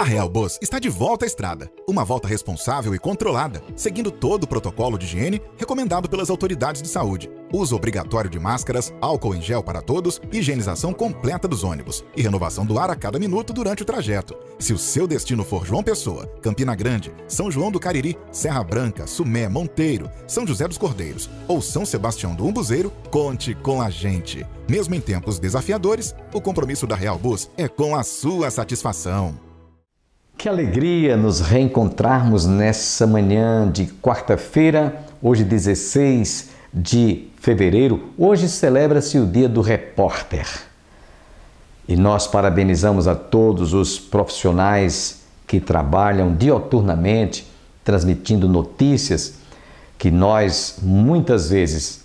Real Bus está de volta à estrada. Uma volta responsável e controlada, seguindo todo o protocolo de higiene recomendado pelas autoridades de saúde. Uso obrigatório de máscaras, álcool em gel para todos, higienização completa dos ônibus e renovação do ar a cada minuto durante o trajeto. Se o seu destino for João Pessoa, Campina Grande, São João do Cariri, Serra Branca, Sumé, Monteiro, São José dos Cordeiros ou São Sebastião do Umbuzeiro, conte com a gente. Mesmo em tempos desafiadores, o compromisso da Real Bus é com a sua satisfação. Que alegria nos reencontrarmos nessa manhã de quarta-feira, hoje 16 de fevereiro. Hoje celebra-se o Dia do Repórter. E nós parabenizamos a todos os profissionais que trabalham dioturnamente, transmitindo notícias que nós, muitas vezes,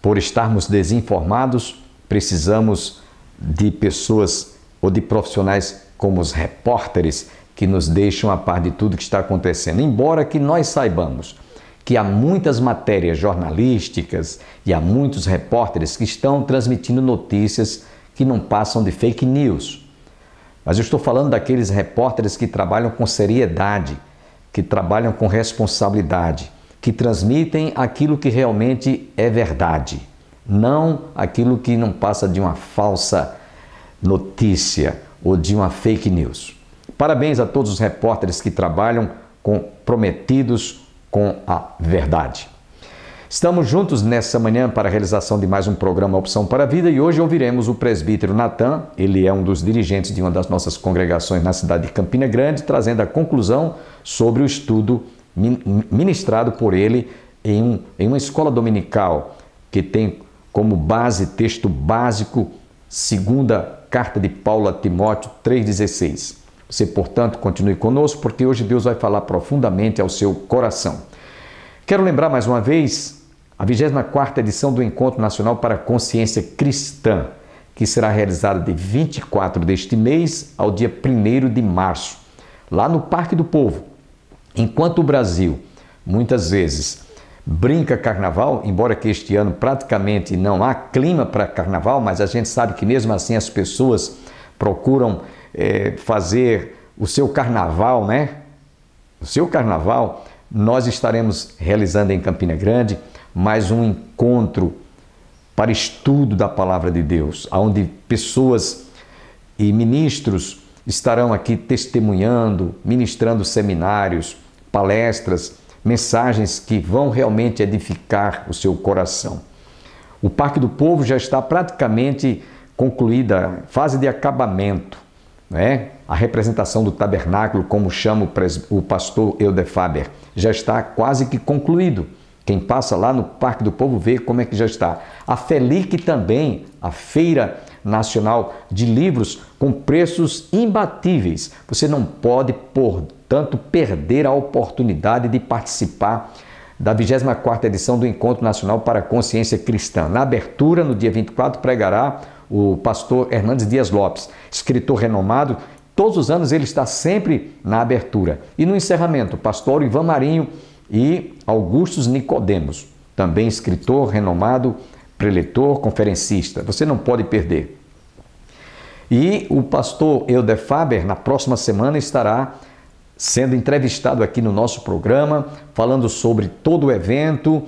por estarmos desinformados, precisamos de pessoas ou de profissionais como os repórteres, que nos deixam a par de tudo que está acontecendo. Embora que nós saibamos que há muitas matérias jornalísticas e há muitos repórteres que estão transmitindo notícias que não passam de fake news. Mas eu estou falando daqueles repórteres que trabalham com seriedade, que trabalham com responsabilidade, que transmitem aquilo que realmente é verdade, não aquilo que não passa de uma falsa notícia ou de uma fake news. Parabéns a todos os repórteres que trabalham comprometidos com a verdade. Estamos juntos nessa manhã para a realização de mais um programa Opção para a Vida e hoje ouviremos o presbítero Natan. Ele é um dos dirigentes de uma das nossas congregações na cidade de Campina Grande, trazendo a conclusão sobre o estudo ministrado por ele em uma escola dominical que tem como base, texto básico, segunda carta de Paulo a Timóteo 3,16. Você, portanto, continue conosco, porque hoje Deus vai falar profundamente ao seu coração. Quero lembrar mais uma vez a 24ª edição do Encontro Nacional para a Consciência Cristã, que será realizada de 24 deste mês ao dia 1º de março, lá no Parque do Povo. Enquanto o Brasil, muitas vezes, brinca carnaval, embora que este ano praticamente não há clima para carnaval, mas a gente sabe que mesmo assim as pessoas procuram fazer o seu carnaval, né? O seu carnaval, nós estaremos realizando em Campina Grande mais um encontro para estudo da Palavra de Deus, onde pessoas e ministros estarão aqui testemunhando, ministrando seminários, palestras, mensagens que vão realmente edificar o seu coração. O Parque do Povo já está praticamente concluída, fase de acabamento. A representação do tabernáculo, como chama o pastor Helder Faber, já está quase que concluído. Quem passa lá no Parque do Povo vê como é que já está. A FELIC também, a Feira Nacional de Livros, com preços imbatíveis. Você não pode, portanto, perder a oportunidade de participar da 24ª edição do Encontro Nacional para a Consciência Cristã. Na abertura, no dia 24, pregará o pastor Hernandes Dias Lopes, escritor renomado. Todos os anos ele está sempre na abertura. E no encerramento, o pastor Ivan Marinho e Augustus Nicodemos, também escritor renomado, preletor, conferencista. Você não pode perder. E o pastor Helder Faber, na próxima semana, estará sendo entrevistado aqui no nosso programa, falando sobre todo o evento,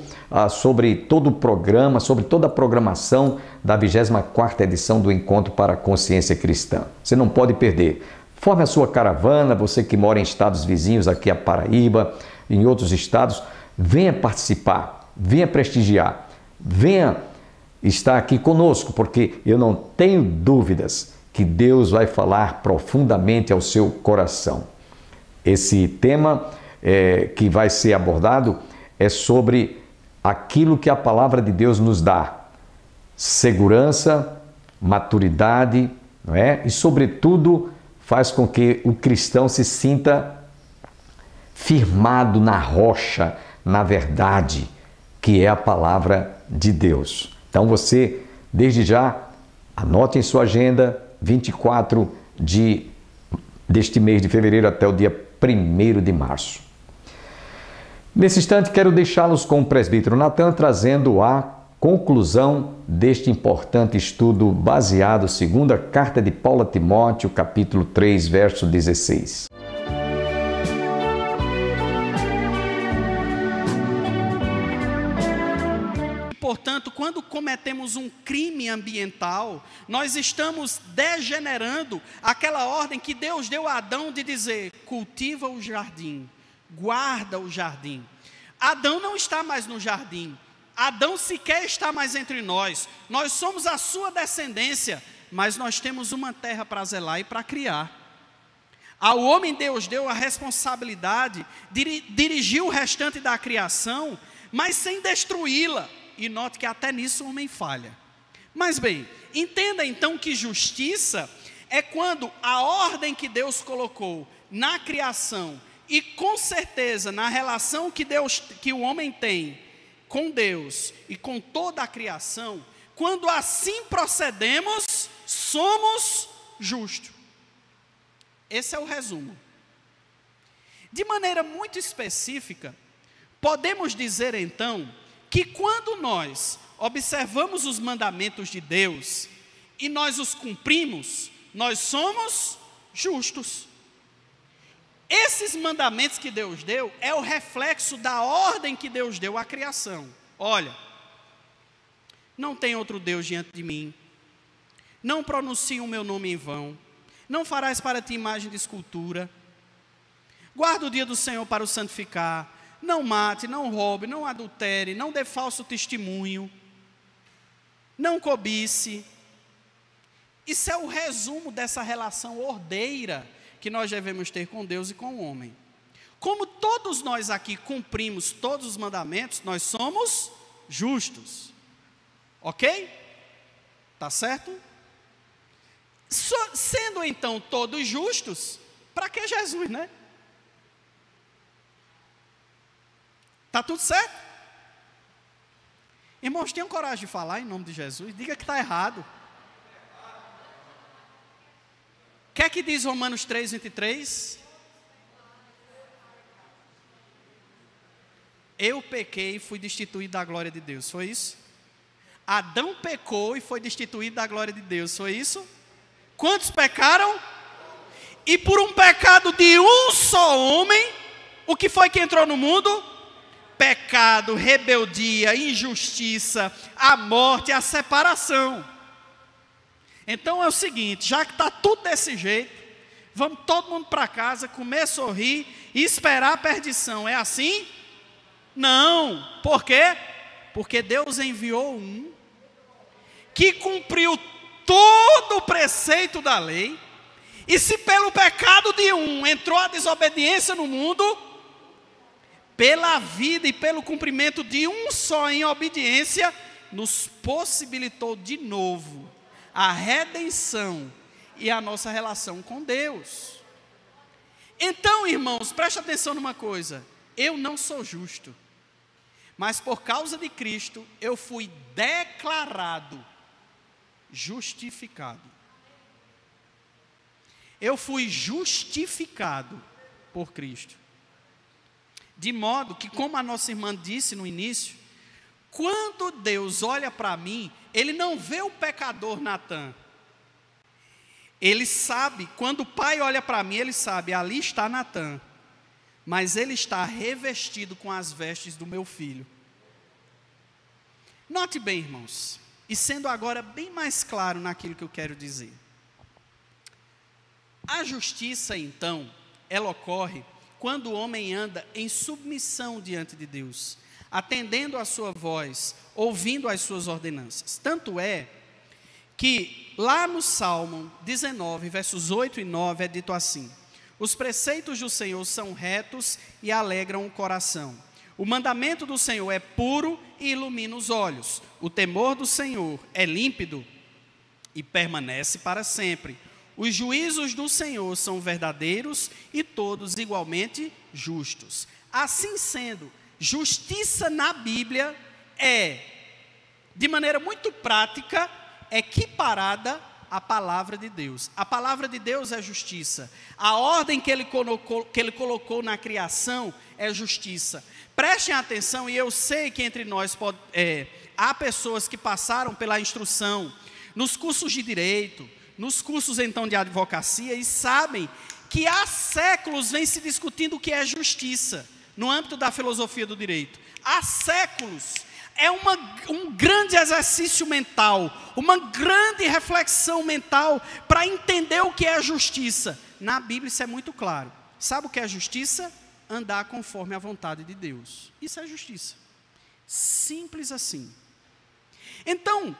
sobre todo o programa, sobre toda a programação da 24ª edição do Encontro para a Consciência Cristã. Você não pode perder. Forme a sua caravana, você que mora em estados vizinhos aqui a Paraíba, em outros estados, venha participar, venha prestigiar, venha estar aqui conosco, porque eu não tenho dúvidas que Deus vai falar profundamente ao seu coração. Esse tema que vai ser abordado é sobre aquilo que a palavra de Deus nos dá. Segurança, maturidade, não é? E, sobretudo, faz com que o cristão se sinta firmado na rocha, na verdade, que é a palavra de Deus. Então você, desde já, anote em sua agenda, 24 deste mês de fevereiro até o dia 1º de março. Nesse instante, quero deixá-los com o presbítero Natan, trazendo a conclusão deste importante estudo baseado, segunda carta de Paulo a Timóteo, capítulo 3, verso 16. portanto, quando cometemos um crime ambiental, nós estamos degenerando aquela ordem que Deus deu a Adão de dizer: cultiva o jardim, guarda o jardim. Adão não está mais no jardim, Adão sequer está mais entre nós. Nós somos a sua descendência, mas nós temos uma terra para zelar e para criar. Ao homem Deus deu a responsabilidade de dirigir o restante da criação, mas sem destruí-la. E note que até nisso o homem falha. Mas bem, entenda então que justiça é quando a ordem que Deus colocou na criação, e com certeza na relação que o homem tem com Deus e com toda a criação, quando assim procedemos, somos justos. Esse é o resumo. De maneira muito específica, podemos dizer então que quando nós observamos os mandamentos de Deus e nós os cumprimos, nós somos justos. Esses mandamentos que Deus deu é o reflexo da ordem que Deus deu à criação. Olha, não tem outro Deus diante de mim, não pronuncie o meu nome em vão, não farás para ti imagem de escultura, guarda o dia do Senhor para o santificar, não mate, não roube, não adultere, não dê falso testemunho, não cobice. Isso é o resumo dessa relação ordeira que nós devemos ter com Deus e com o homem. Como todos nós aqui cumprimos todos os mandamentos, nós somos justos. Ok? Tá certo? Sendo então todos justos, para que Jesus, né? Tá tudo certo? Irmãos, tenham coragem de falar em nome de Jesus. Diga que está errado. O que é que diz Romanos 3:23? Eu pequei e fui destituído da glória de Deus. Foi isso? Adão pecou e foi destituído da glória de Deus. Foi isso? Quantos pecaram? E por um pecado de um só homem, o que foi que entrou no mundo? Pecado, rebeldia, injustiça, a morte, a separação. Então é o seguinte, já que está tudo desse jeito, vamos todo mundo para casa, comer, sorrir e esperar a perdição. É assim? Não. Por quê? Porque Deus enviou um que cumpriu todo o preceito da lei, e se pelo pecado de um entrou a desobediência no mundo, pela vida e pelo cumprimento de um só em obediência, nos possibilitou de novo a redenção e a nossa relação com Deus. Então, irmãos, preste atenção numa coisa: eu não sou justo, mas por causa de Cristo eu fui declarado justificado. Eu fui justificado por Cristo. De modo que, como a nossa irmã disse no início, quando Deus olha para mim, Ele não vê o pecador Natan. Ele sabe, quando o Pai olha para mim, Ele sabe, ali está Natan. Mas ele está revestido com as vestes do meu filho. Note bem, irmãos, e sendo agora bem mais claro naquilo que eu quero dizer. A justiça, então, ela ocorre quando o homem anda em submissão diante de Deus, atendendo a sua voz, ouvindo as suas ordenanças. Tanto é que lá no Salmo 19, versos 8 e 9, é dito assim: os preceitos do Senhor são retos e alegram o coração. O mandamento do Senhor é puro e ilumina os olhos. O temor do Senhor é límpido e permanece para sempre. Os juízos do Senhor são verdadeiros e todos igualmente justos. Assim sendo, justiça na Bíblia é, de maneira muito prática, equiparada à palavra de Deus. A palavra de Deus é justiça. A ordem que Ele colocou na criação é justiça. Prestem atenção, e eu sei que entre nós há pessoas que passaram pela instrução nos cursos de direito, nos cursos então de advocacia, e sabem que há séculos vem se discutindo o que é justiça no âmbito da filosofia do direito. Há séculos. é um grande exercício mental, uma grande reflexão mental para entender o que é a justiça. Na Bíblia isso é muito claro. Sabe o que é justiça? Andar conforme a vontade de Deus. Isso é justiça. Simples assim. Então,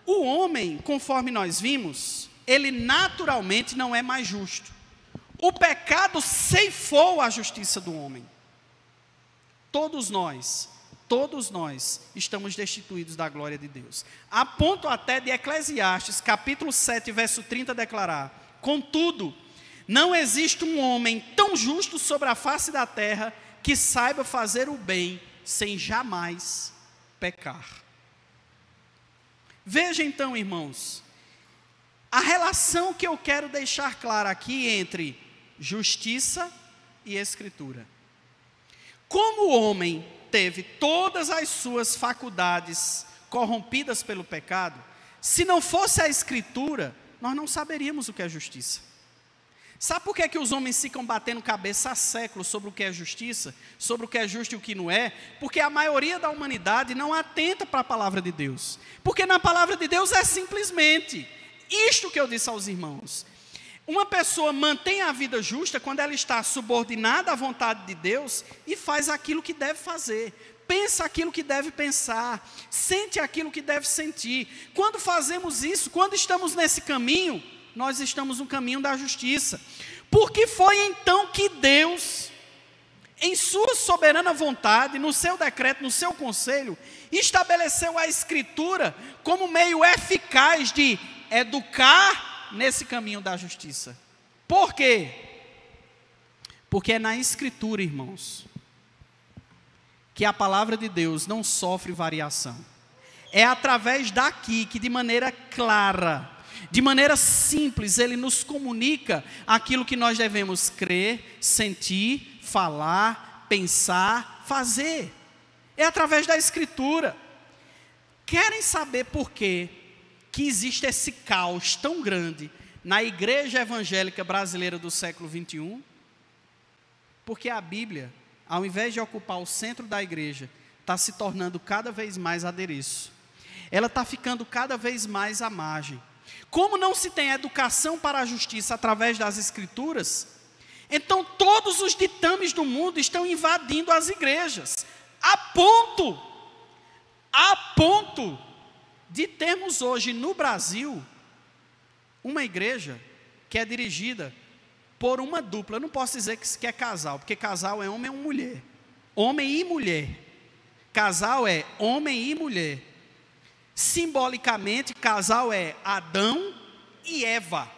o homem, conforme nós vimos, ele naturalmente não é mais justo. O pecado ceifou a justiça do homem. Todos nós estamos destituídos da glória de Deus. A ponto até de Eclesiastes, capítulo 7, verso 30, declarar: contudo, não existe um homem tão justo sobre a face da terra que saiba fazer o bem sem jamais pecar. Veja então, irmãos, a relação que eu quero deixar clara aqui entre justiça e escritura. Como o homem teve todas as suas faculdades corrompidas pelo pecado, se não fosse a escritura, nós não saberíamos o que é justiça. Sabe por que os homens ficam batendo cabeça há séculos sobre o que é justiça, sobre o que é justo e o que não é? Porque a maioria da humanidade não atenta para a palavra de Deus. Porque na palavra de Deus é simplesmente isto que eu disse aos irmãos. Uma pessoa mantém a vida justa quando ela está subordinada à vontade de Deus e faz aquilo que deve fazer, pensa aquilo que deve pensar, sente aquilo que deve sentir. Quando fazemos isso, quando estamos nesse caminho, nós estamos no caminho da justiça. Porque foi então que Deus, em sua soberana vontade, no seu decreto, no seu conselho, estabeleceu a escritura como meio eficaz de educar nesse caminho da justiça. Por quê? Porque é na escritura, irmãos, que a palavra de Deus não sofre variação. É através daqui que de maneira clara, de maneira simples, ele nos comunica aquilo que nós devemos crer, sentir, falar, pensar, fazer. É através da escritura. Querem saber por quê que existe esse caos tão grande na igreja evangélica brasileira do século 21? Porque a Bíblia, ao invés de ocupar o centro da igreja, está se tornando cada vez mais adereço. Ela está ficando cada vez mais à margem. Como não se tem educação para a justiça através das escrituras, então todos os ditames do mundo estão invadindo as igrejas, a ponto de termos hoje no Brasil uma igreja que é dirigida por uma dupla. Eu não posso dizer que é casal, porque casal é homem e mulher. Homem e mulher. Casal é homem e mulher. Simbolicamente, casal é Adão e Eva.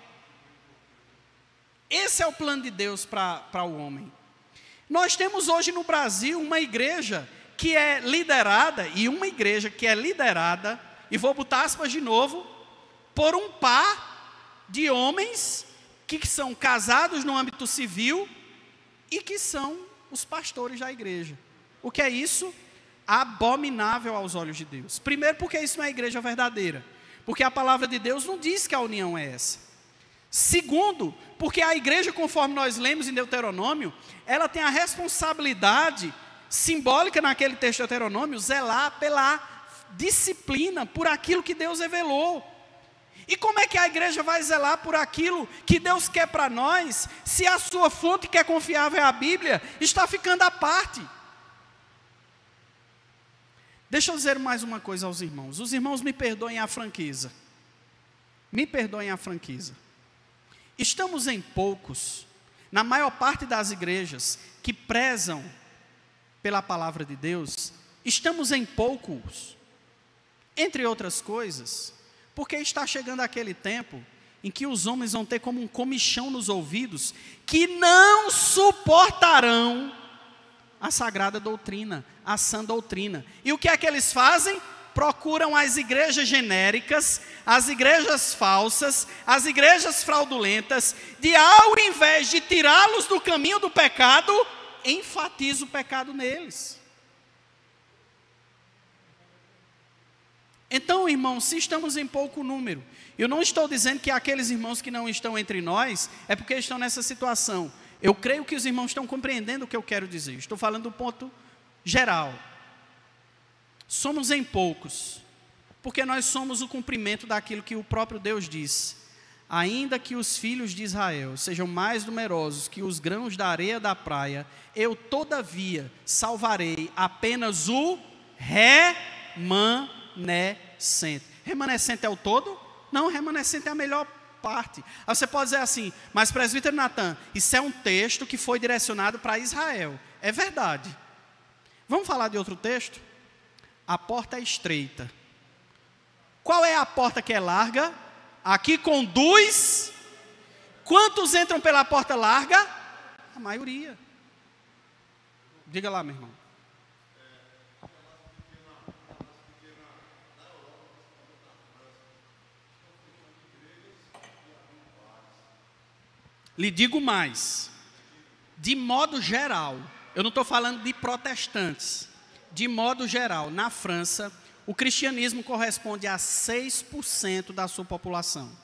Esse é o plano de Deus para o homem. Nós temos hoje no Brasil uma igreja que é liderada, e vou botar aspas de novo, por um par de homens que são casados no âmbito civil e que são os pastores da igreja. O que é isso? Abominável aos olhos de Deus. Primeiro, porque isso não é igreja verdadeira, porque a palavra de Deus não diz que a união é essa. Segundo, porque a igreja, conforme nós lemos em Deuteronômio, ela tem a responsabilidade simbólica naquele texto de Deuteronômio, zelar pela disciplina, por aquilo que Deus revelou. E como é que a igreja vai zelar por aquilo que Deus quer para nós, se a sua fonte que é confiável é a Bíblia, está ficando à parte? Deixa eu dizer mais uma coisa aos irmãos. Os irmãos me perdoem a franqueza. Me perdoem a franqueza. Estamos em poucos, na maior parte das igrejas que prezam pela palavra de Deus, estamos em poucos, entre outras coisas, porque está chegando aquele tempo em que os homens vão ter como um comichão nos ouvidos, que não suportarão a sagrada doutrina, a sã doutrina. E o que é que eles fazem? Procuram as igrejas genéricas, as igrejas falsas, as igrejas fraudulentas, de ao invés de tirá-los do caminho do pecado, enfatiza o pecado neles. Então, irmãos, se estamos em pouco número, eu não estou dizendo que aqueles irmãos que não estão entre nós, é porque estão nessa situação. Eu creio que os irmãos estão compreendendo o que eu quero dizer. Estou falando do ponto geral. Somos em poucos, porque nós somos o cumprimento daquilo que o próprio Deus disse. Ainda que os filhos de Israel sejam mais numerosos que os grãos da areia da praia, eu todavia salvarei apenas o remanescente. Remanescente é o todo? Não, remanescente é a melhor parte. Aí você pode dizer assim, mas presbítero Natan, isso é um texto que foi direcionado para Israel. É verdade. Vamos falar de outro texto? A porta é estreita. Qual é a porta que é larga? Aqui conduz. Quantos entram pela porta larga? A maioria. Diga lá, meu irmão. Lhe digo mais. De modo geral, eu não estou falando de protestantes. De modo geral, na França, o cristianismo corresponde a 6% da sua população.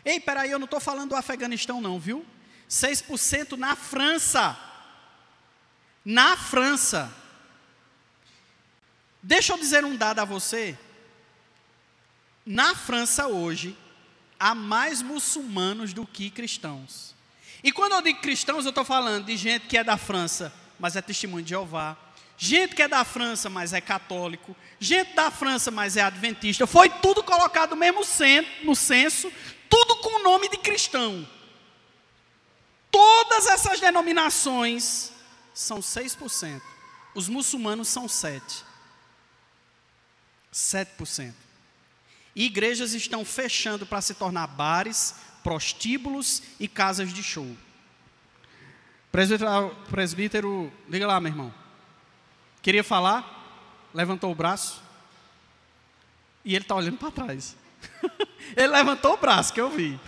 Ei, peraí, eu não estou falando do Afeganistão não, viu? 6% na França. Na França. Deixa eu dizer um dado a você. Na França hoje, há mais muçulmanos do que cristãos. E quando eu digo cristãos, eu estou falando de gente que é da França, mas é testemunho de Jeová. Gente que é da França, mas é católico. Gente da França, mas é adventista. Foi tudo colocado mesmo no censo, tudo com o nome de cristão. Todas essas denominações são 6%. Os muçulmanos são 7%. 7%. E igrejas estão fechando para se tornar bares, prostíbulos e casas de show. Presbítero, liga lá, meu irmão. Queria falar, levantou o braço e ele está olhando para trás. Ele levantou o braço, que eu vi.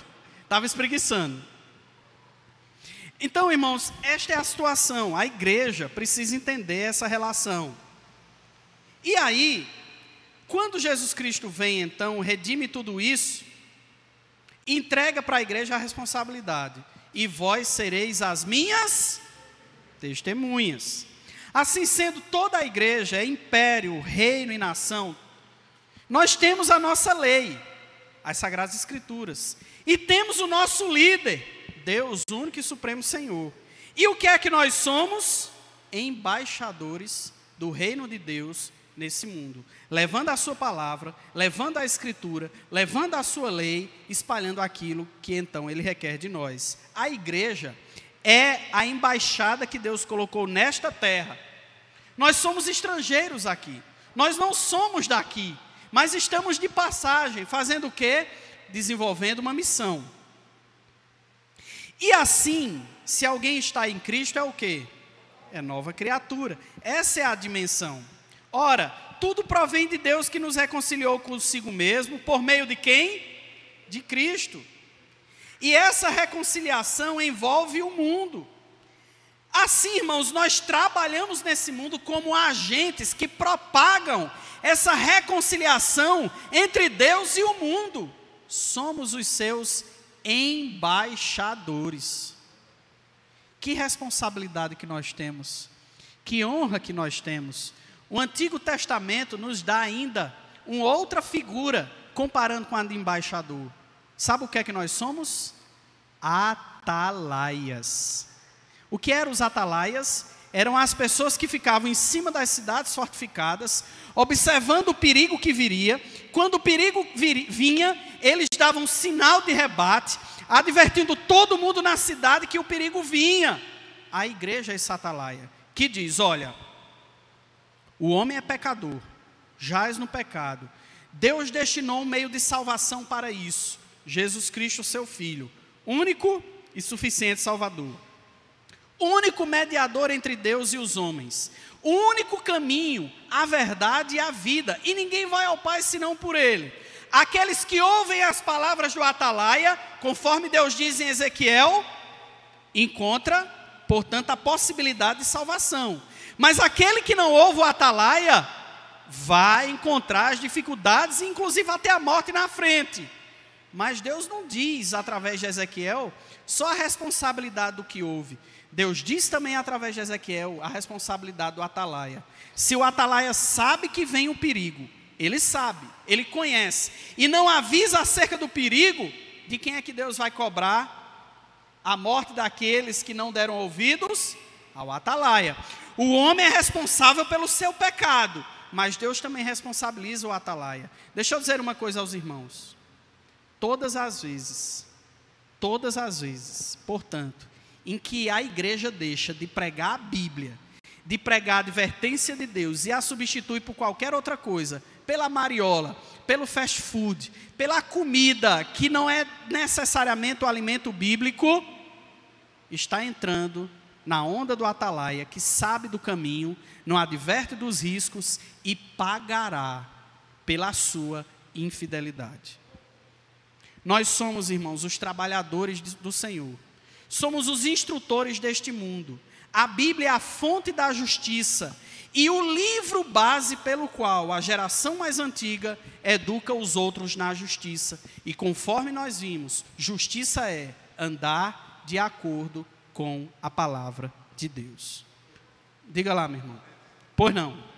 Estava espreguiçando. Então, irmãos, esta é a situação. A igreja precisa entender essa relação. E aí, quando Jesus Cristo vem, então, redime tudo isso, entrega para a igreja a responsabilidade. E vós sereis as minhas testemunhas. Assim sendo, toda a igreja é império, reino e nação. Nós temos a nossa lei, as Sagradas Escrituras. E temos o nosso líder, Deus, único e supremo Senhor. E o que é que nós somos? Embaixadores do reino de Deus nesse mundo. Levando a sua palavra, levando a Escritura, levando a sua lei, espalhando aquilo que então Ele requer de nós. A igreja é a embaixada que Deus colocou nesta terra. Nós somos estrangeiros aqui. Nós não somos daqui, mas estamos de passagem, fazendo o quê? Desenvolvendo uma missão. E assim, se alguém está em Cristo, é o quê? É nova criatura. Essa é a dimensão. Ora, tudo provém de Deus que nos reconciliou consigo mesmo, por meio de quem? De Cristo. E essa reconciliação envolve o mundo. Assim, irmãos, nós trabalhamos nesse mundo como agentes que propagam essa reconciliação entre Deus e o mundo. Somos os seus embaixadores. Que responsabilidade que nós temos. Que honra que nós temos. O Antigo Testamento nos dá ainda uma outra figura, comparando com a de embaixador. Sabe o que é que nós somos? Atalaias. O que eram os atalaias? Eram as pessoas que ficavam em cima das cidades fortificadas, observando o perigo que viria. Quando o perigo vinha, eles davam um sinal de rebate, advertindo todo mundo na cidade que o perigo vinha. A igreja é esse atalaia, que diz, olha, o homem é pecador, jaz no pecado. Deus destinou um meio de salvação para isso. Jesus Cristo, seu Filho, único e suficiente Salvador. Único mediador entre Deus e os homens. O único caminho, a verdade e a vida. E ninguém vai ao Pai senão por Ele. Aqueles que ouvem as palavras do atalaia, conforme Deus diz em Ezequiel, encontra, portanto, a possibilidade de salvação. Mas aquele que não ouve o atalaia, vai encontrar as dificuldades, inclusive até a morte na frente. Mas Deus não diz, através de Ezequiel, só a responsabilidade do que ouve. Deus diz também através de Ezequiel a responsabilidade do atalaia. Se o atalaia sabe que vem um perigo, ele sabe, ele conhece, e não avisa acerca do perigo, de quem é que Deus vai cobrar a morte daqueles que não deram ouvidos? Ao atalaia. O homem é responsável pelo seu pecado, mas Deus também responsabiliza o atalaia. Deixa eu dizer uma coisa aos irmãos. Todas as vezes, portanto, em que a igreja deixa de pregar a Bíblia, de pregar a advertência de Deus e a substitui por qualquer outra coisa, pela mariola, pelo fast food, pela comida que não é necessariamente o alimento bíblico, está entrando na onda do atalaia, que sabe do caminho, não adverte dos riscos e pagará pela sua infidelidade. Nós somos, irmãos, os trabalhadores do Senhor. Somos os instrutores deste mundo. A Bíblia é a fonte da justiça e o livro base pelo qual a geração mais antiga educa os outros na justiça. E conforme nós vimos, justiça é andar de acordo com a palavra de Deus. Diga lá, meu irmão. Pois não.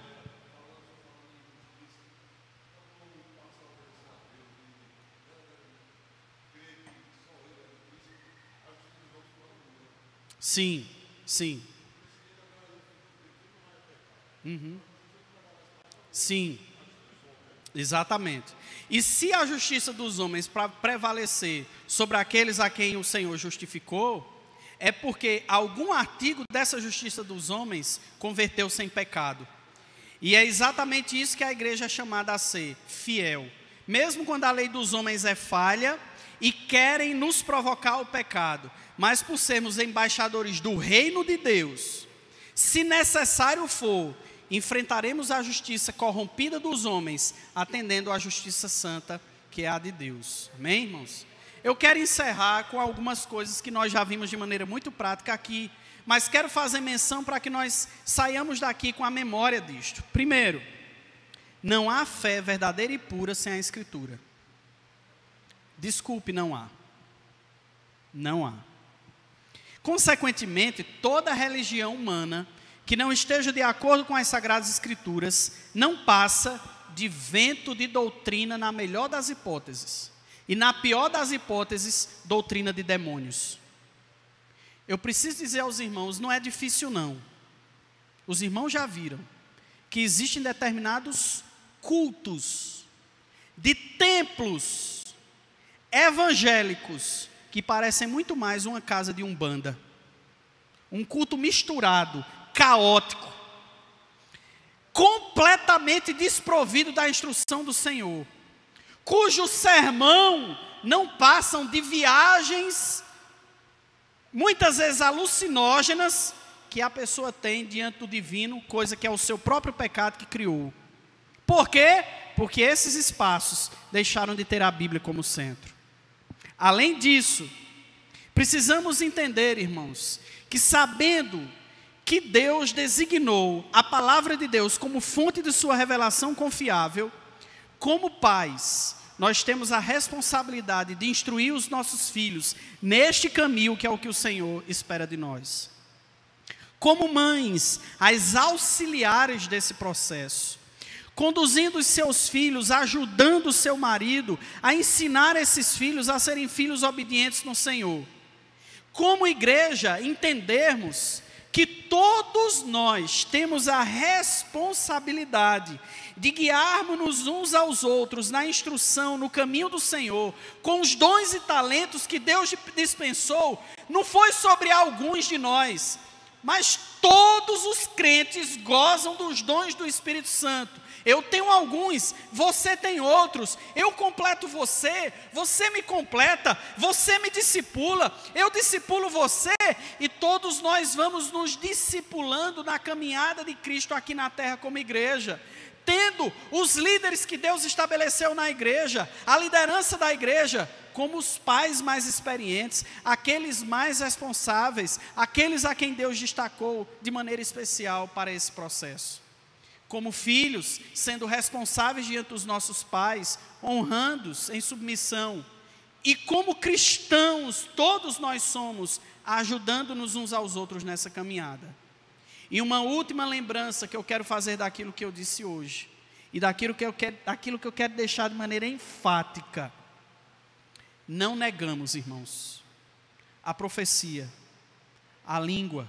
Sim, sim. Sim, exatamente. E se a justiça dos homens prevalecer sobre aqueles a quem o Senhor justificou, é porque algum artigo dessa justiça dos homens converteu-se em pecado. E é exatamente isso que a igreja é chamada a ser, fiel. Mesmo quando a lei dos homens é falha e querem nos provocar o pecado, mas por sermos embaixadores do reino de Deus, se necessário for, enfrentaremos a justiça corrompida dos homens, atendendo à justiça santa, que é a de Deus. Amém, irmãos? Eu quero encerrar com algumas coisas que nós já vimos de maneira muito prática aqui, mas quero fazer menção para que nós saiamos daqui com a memória disto. Primeiro, não há fé verdadeira e pura sem a Escritura. Desculpe, não há. Não há. Consequentemente, toda religião humana que não esteja de acordo com as Sagradas Escrituras não passa de vento de doutrina na melhor das hipóteses. E na pior das hipóteses, doutrina de demônios. Eu preciso dizer aos irmãos, não é difícil não. Os irmãos já viram que existem determinados cultos de templos evangélicos que parecem muito mais uma casa de umbanda. Um culto misturado, caótico, completamente desprovido da instrução do Senhor, cujo sermão não passam de viagens, muitas vezes alucinógenas, que a pessoa tem diante do divino, coisa que é o seu próprio pecado que criou. Por quê? Porque esses espaços deixaram de ter a Bíblia como centro. Além disso, precisamos entender, irmãos, que sabendo que Deus designou a palavra de Deus como fonte de sua revelação confiável, como pais, nós temos a responsabilidade de instruir os nossos filhos neste caminho que é o que o Senhor espera de nós. Como mães, as auxiliares desse processo, conduzindo os seus filhos, ajudando o seu marido a ensinar esses filhos a serem filhos obedientes no Senhor. Como igreja, entendermos que todos nós temos a responsabilidade de guiarmos uns aos outros na instrução, no caminho do Senhor, com os dons e talentos que Deus dispensou, não foi sobre alguns de nós, mas todos os crentes gozam dos dons do Espírito Santo. Eu tenho alguns, você tem outros, eu completo você, você me completa, você me discipula, eu discipulo você, e todos nós vamos nos discipulando na caminhada de Cristo aqui na terra como igreja, tendo os líderes que Deus estabeleceu na igreja, a liderança da igreja, como os pais mais experientes, aqueles mais responsáveis, aqueles a quem Deus destacou de maneira especial para esse processo. Como filhos, sendo responsáveis diante dos nossos pais, honrando-os em submissão. E como cristãos, todos nós somos ajudando-nos uns aos outros nessa caminhada. E uma última lembrança que eu quero fazer daquilo que eu disse hoje, e daquilo que eu quero deixar de maneira enfática. Não negamos, irmãos, a profecia, a língua,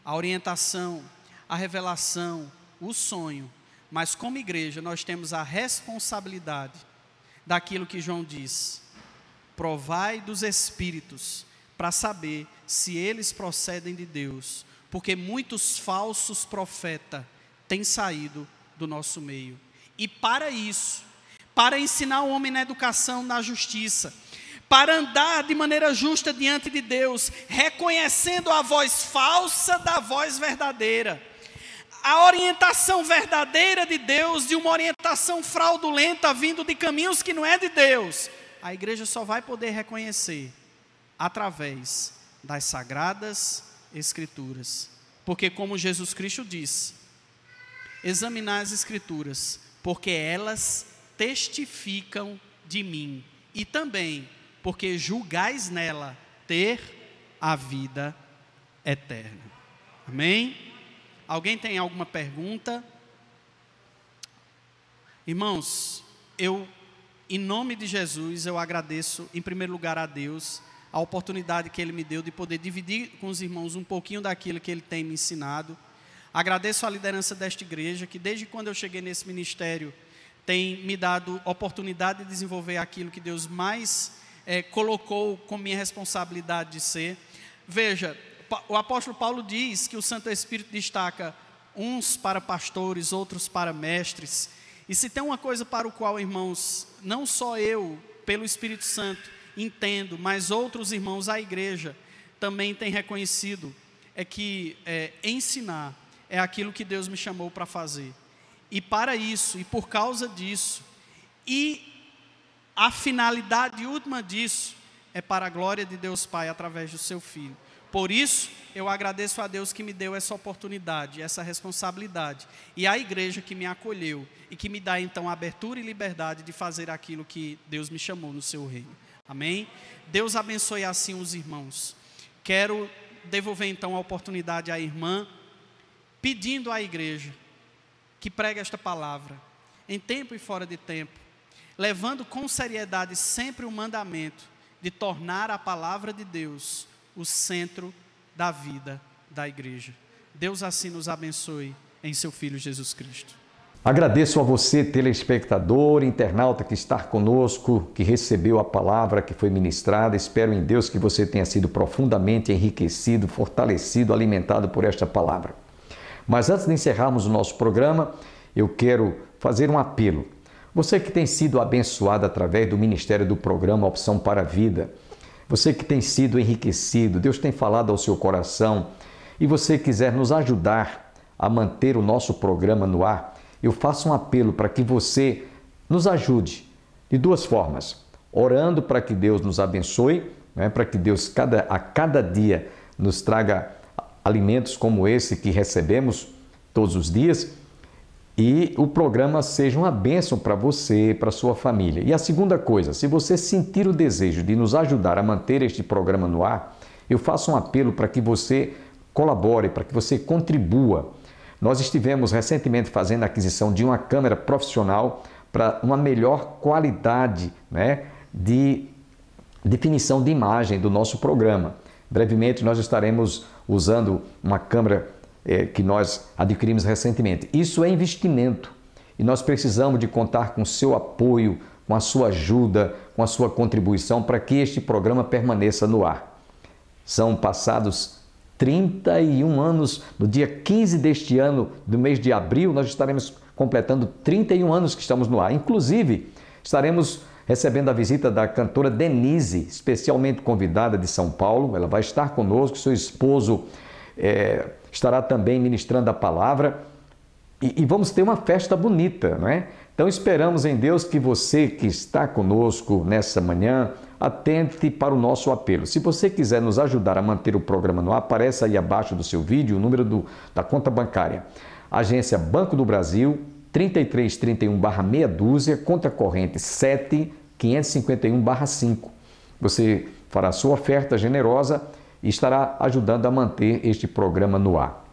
a orientação, a revelação, o sonho, mas como igreja nós temos a responsabilidade daquilo que João diz: provai dos espíritos, para saber se eles procedem de Deus, porque muitos falsos profetas têm saído do nosso meio. E para isso, para ensinar o homem na educação, na justiça, para andar de maneira justa diante de Deus, reconhecendo a voz falsa da voz verdadeira, a orientação verdadeira de Deus de uma orientação fraudulenta vindo de caminhos que não é de Deus, a igreja só vai poder reconhecer através das sagradas escrituras. Porque como Jesus Cristo disse, examinar as escrituras, porque elas testificam de mim, e também porque julgais nela ter a vida eterna. Amém? Alguém tem alguma pergunta? Irmãos, em nome de Jesus, eu agradeço em primeiro lugar a Deus, a oportunidade que Ele me deu de poder dividir com os irmãos um pouquinho daquilo que Ele tem me ensinado. Agradeço a liderança desta igreja, que desde quando eu cheguei nesse ministério, tem me dado oportunidade de desenvolver aquilo que Deus mais colocou como minha responsabilidade de ser. Veja, o apóstolo Paulo diz que o Santo Espírito destaca uns para pastores, outros para mestres. E se tem uma coisa para o qual, irmãos, não só eu, pelo Espírito Santo, entendo, mas outros irmãos, a igreja, também tem reconhecido, é que ensinar é aquilo que Deus me chamou para fazer. E para isso, e por causa disso, e a finalidade última disso, é para a glória de Deus Pai, através do seu Filho. Por isso, eu agradeço a Deus que me deu essa oportunidade, essa responsabilidade, e a igreja que me acolheu, e que me dá então a abertura e liberdade de fazer aquilo que Deus me chamou no seu reino. Amém? Deus abençoe assim os irmãos. Quero devolver então a oportunidade à irmã, pedindo à igreja que pregue esta palavra, em tempo e fora de tempo, levando com seriedade sempre o mandamento de tornar a palavra de Deus o centro da vida da igreja. Deus assim nos abençoe em seu Filho Jesus Cristo. Agradeço a você, telespectador, internauta que está conosco, que recebeu a palavra que foi ministrada. Espero em Deus que você tenha sido profundamente enriquecido, fortalecido, alimentado por esta palavra. Mas antes de encerrarmos o nosso programa, eu quero fazer um apelo. Você que tem sido abençoado através do ministério do programa Opção para a Vida, você que tem sido enriquecido, Deus tem falado ao seu coração, e você quiser nos ajudar a manter o nosso programa no ar, eu faço um apelo para que você nos ajude de duas formas. Orando para que Deus nos abençoe, para que Deus a cada dia nos traga alimentos como esse que recebemos todos os dias, e o programa seja uma bênção para você, para a sua família. E a segunda coisa, se você sentir o desejo de nos ajudar a manter este programa no ar, eu faço um apelo para que você colabore, para que você contribua. Nós estivemos recentemente fazendo a aquisição de uma câmera profissional para uma melhor qualidade, de definição de imagem do nosso programa. Brevemente nós estaremos usando uma câmera que nós adquirimos recentemente. Isso é investimento e nós precisamos de contar com o seu apoio, com a sua ajuda, com a sua contribuição para que este programa permaneça no ar. São passados 31 anos, no dia 15 deste ano, do mês de abril, nós estaremos completando 31 anos que estamos no ar. Inclusive, estaremos recebendo a visita da cantora Denise, especialmente convidada de São Paulo. Ela vai estar conosco, seu esposo estará também ministrando a palavra e vamos ter uma festa bonita, não é? Então esperamos em Deus que você que está conosco nessa manhã atente para o nosso apelo. Se você quiser nos ajudar a manter o programa no ar, aparece aí abaixo do seu vídeo o número da conta bancária. Agência Banco do Brasil, 3331/meia dúzia, conta corrente 7551/5. Você fará sua oferta generosa e estará ajudando a manter este programa no ar.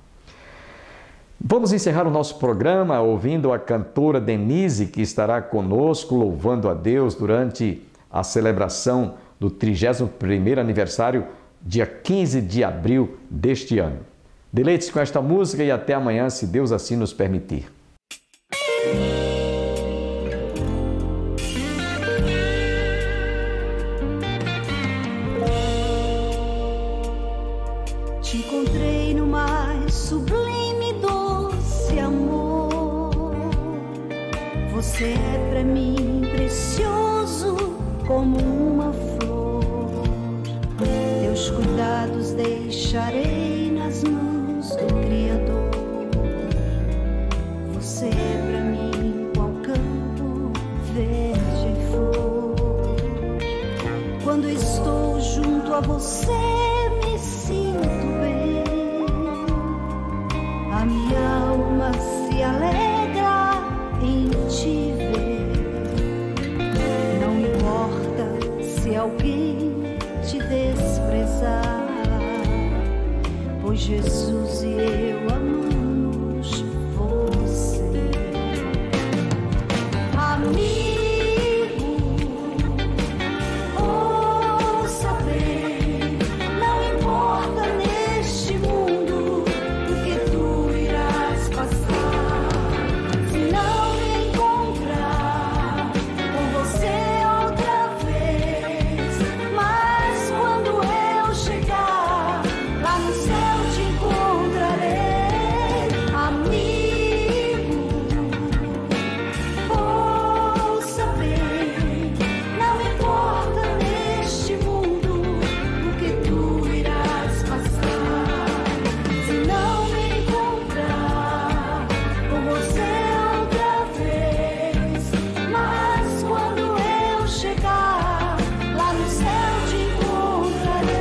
Vamos encerrar o nosso programa ouvindo a cantora Denise, que estará conosco louvando a Deus durante a celebração do 31º aniversário, dia 15 de abril deste ano. Deleite-se com esta música e até amanhã, se Deus assim nos permitir. Te encontrei no mais sublime e doce amor. Você é pra mim precioso como uma flor. Teus cuidados deixarei nas mãos do Criador. Você é pra mim qual campo verde e flor. Quando estou junto a você me sinto bem. A minha alma se alegra em te ver. Não importa se alguém te desprezar, pois Jesus e eu amamos você. Amigo, ouça bem, não importa neste mundo o que tu irás passar. Se não me encontrar com você outra vez, mas quando eu chegar lá no céu te encontrarei. Amigo, ouça bem, não importa neste mundo o que tu irás passar. Se não me encontrar com você outra vez, mas quando eu chegar lá no céu te encontrarei.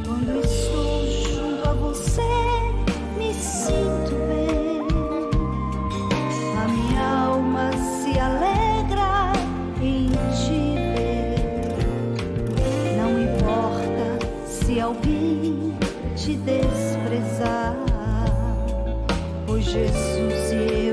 Quando estou junto a você me sinto bem. A minha alma se alegra em te ver. Não importa se alguém te desprezar, pois Jesus e eu